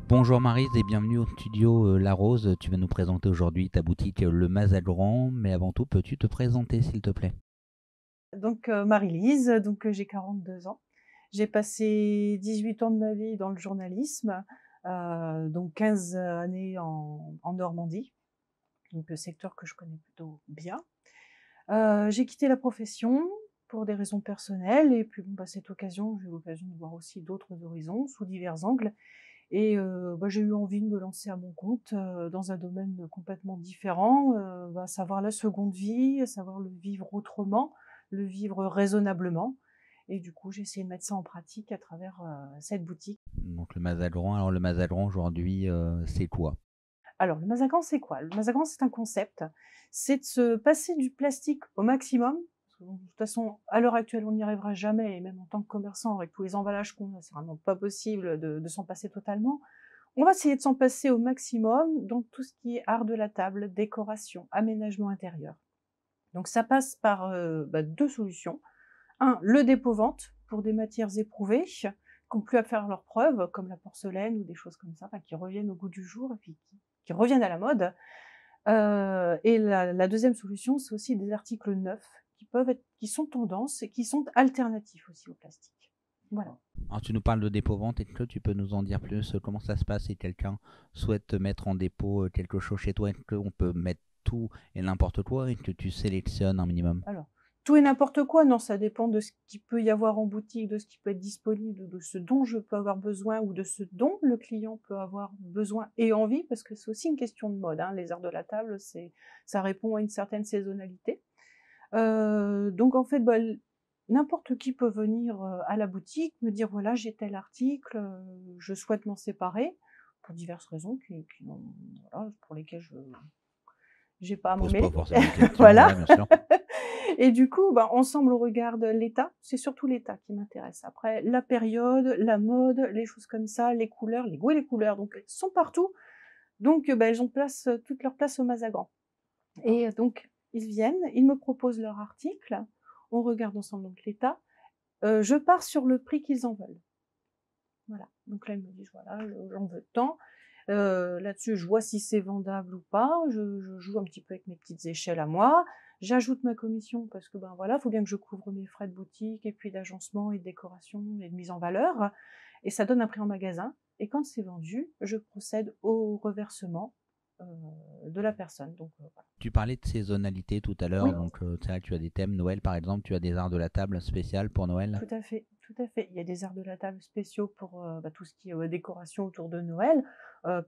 Bonjour Maryse et bienvenue au studio La Rose. Tu vas nous présenter aujourd'hui ta boutique Le Mazagran, mais avant tout, peux-tu te présenter s'il te plaît? Donc Marie-Lise, j'ai 42 ans. J'ai passé 18 ans de ma vie dans le journalisme, donc 15 années en Normandie, donc le secteur que je connais plutôt bien. J'ai quitté la profession pour des raisons personnelles et puis cette occasion, j'ai eu l'occasion de voir aussi d'autres horizons sous divers angles et j'ai eu envie de me lancer à mon compte, dans un domaine complètement différent, à savoir la seconde vie, à savoir le vivre autrement, le vivre raisonnablement et du coup, j'ai essayé de mettre ça en pratique à travers, cette boutique. Donc le Mazagran, alors le Mazagran aujourd'hui, c'est quoi? Alors le Mazagran, c'est quoi? Le Mazagran, c'est un concept, c'est de se passer du plastique au maximum. Parce que bon, de toute façon, à l'heure actuelle, on n'y arrivera jamais et même en tant que commerçant, avec tous les emballages qu'on a, c'est vraiment pas possible de s'en passer totalement. On va essayer de s'en passer au maximum dans tout ce qui est art de la table, décoration, aménagement intérieur. Donc ça passe par 2 solutions. Un, le dépôt-vente pour des matières éprouvées qui ont plus à faire leurs preuves, comme la porcelaine ou des choses comme ça, enfin, qui reviennent au goût du jour et puis qui reviennent à la mode. Et la 2e solution, c'est aussi des articles neufs qui sont tendance et qui sont alternatifs aussi au plastique. Voilà. Alors tu nous parles de dépôt-vente, est-ce que tu peux nous en dire plus? Comment ça se passe si quelqu'un souhaite mettre en dépôt quelque chose chez toi? Est-ce qu'on peut mettre tout et n'importe quoi et que tu sélectionnes un minimum? Alors, tout et n'importe quoi, non, ça dépend de ce qu'il peut y avoir en boutique, de ce qui peut être disponible, de ce dont je peux avoir besoin ou de ce dont le client peut avoir besoin et envie, parce que c'est aussi une question de mode, hein. Les arts de la table, ça répond à une certaine saisonnalité. Donc en fait, n'importe qui peut venir, à la boutique, me dire: «Voilà, j'ai tel article, je souhaite m'en séparer», pour diverses raisons qui n'ont voilà, pour lesquelles je j'ai pas à m'en Pose pas mêler. forcément de questions, Voilà. ouais, bien sûr. Et du coup, ensemble, on regarde l'état. C'est surtout l'état qui m'intéresse. Après, la période, la mode, les choses comme ça, les couleurs, les goûts et les couleurs, donc elles sont partout. Donc, elles ont place, toute leur place au Mazagran. Et donc, ils viennent, ils me proposent leur article, on regarde ensemble donc l'état. Je pars sur le prix qu'ils en veulent. Voilà. Donc là, ils me disent: «Voilà, j'en veux tant». Là-dessus, je vois si c'est vendable ou pas. Je joue un petit peu avec mes petites échelles à moi. J'ajoute ma commission parce que, voilà, il faut bien que je couvre mes frais de boutique et puis d'agencement et de décoration et de mise en valeur et ça donne un prix en magasin et quand c'est vendu, je procède au reversement, heu, de la personne donc voilà. Tu parlais de saisonnalité tout à l'heure, Oui. donc c'est vrai que tu as des thèmes Noël par exemple, tu as des arts de la table spéciales pour Noël? Tout à fait, tout à fait. Il y a des arts de la table spéciaux pour, tout ce qui est, décoration autour de Noël,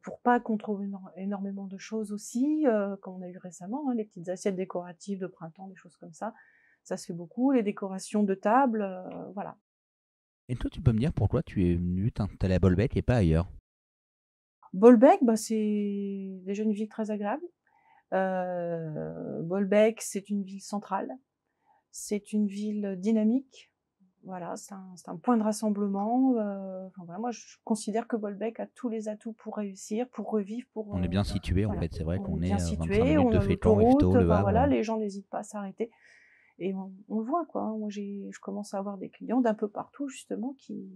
pour Pâques, on trouve énormément de choses aussi, comme on a eu récemment, hein, les petites assiettes décoratives de printemps, des choses comme ça. Ça se fait beaucoup, les décorations de table, voilà. Et toi, tu peux me dire pourquoi tu es venu t'installer à Bolbec et pas ailleurs? Bolbec, c'est déjà une ville très agréable. Bolbec, c'est une ville centrale, c'est une ville dynamique. Voilà, c'est un point de rassemblement, enfin voilà, moi je considère que Bolbec a tous les atouts pour réussir, pour revivre, On est bien situé en voilà. fait, c'est vrai On est qu'on bien est à 25 situé, minutes on de a Fécamp, l'autoroute, Yvetot, Le enfin voilà, Havre. les gens n'hésitent pas à s'arrêter et on le voit quoi, hein. Moi je commence à avoir des clients d'un peu partout justement qui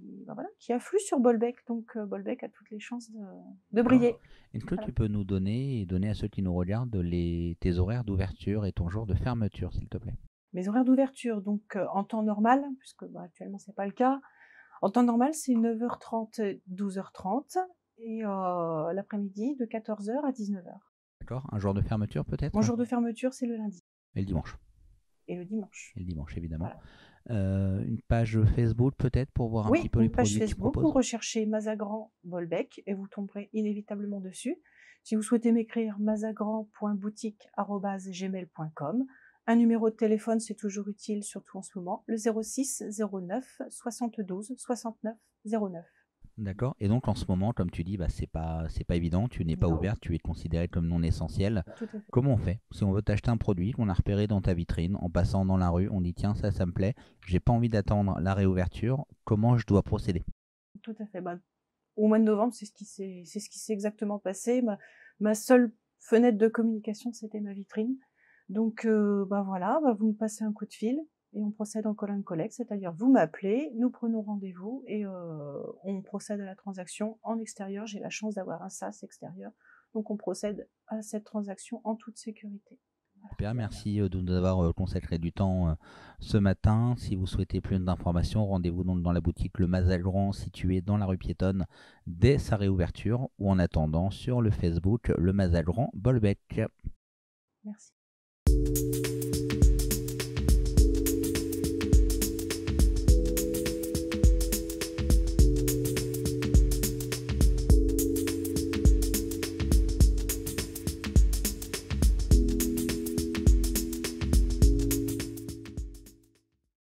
affluent sur Bolbec, donc Bolbec a toutes les chances de D'accord. briller. Est-ce que Voilà. tu peux nous donner et donner à ceux qui nous regardent tes horaires d'ouverture et ton jour de fermeture, s'il te plaît? Mes horaires d'ouverture donc en temps normal, puisque, actuellement c'est pas le cas. En temps normal, c'est 9h30, 12h30 et l'après-midi de 14h à 19h. D'accord. Un jour de fermeture Mon peut-être? jour de fermeture, c'est le lundi Et le dimanche. et le dimanche. Et le dimanche, évidemment. Voilà. Une page Facebook peut-être pour voir un petit Oui, peu les une page produits que tu Facebook, vous proposes? recherchez Mazagran Bolbec et vous tomberez inévitablement dessus. Si vous souhaitez m'écrire mazagran.boutique@gmail.com. Un numéro de téléphone, c'est toujours utile, surtout en ce moment, le 06 09 72 69 09. D'accord. Et donc en ce moment, comme tu dis, c'est pas évident, tu n'es pas Non, ouverte, tu es considéré comme non essentiel. tout à fait. Comment on fait? Si on veut t'acheter un produit qu'on a repéré dans ta vitrine, en passant dans la rue, on dit tiens, ça me plaît, j'ai pas envie d'attendre la réouverture, comment je dois procéder? Tout à fait. Au mois de novembre, c'est ce qui s'est exactement passé. Ma seule fenêtre de communication, c'était ma vitrine. Donc, voilà, vous me passez un coup de fil. et on procède en call and collect, c'est-à-dire vous m'appelez, nous prenons rendez-vous et on procède à la transaction en extérieur. J'ai la chance d'avoir un SaaS extérieur, donc on procède à cette transaction en toute sécurité. Voilà. Super, merci de nous avoir consacré du temps ce matin. Si vous souhaitez plus d'informations, rendez-vous donc dans la boutique Le Mazagran située dans la rue piétonne dès sa réouverture ou en attendant sur le Facebook Le Mazagran Bolbec. Merci.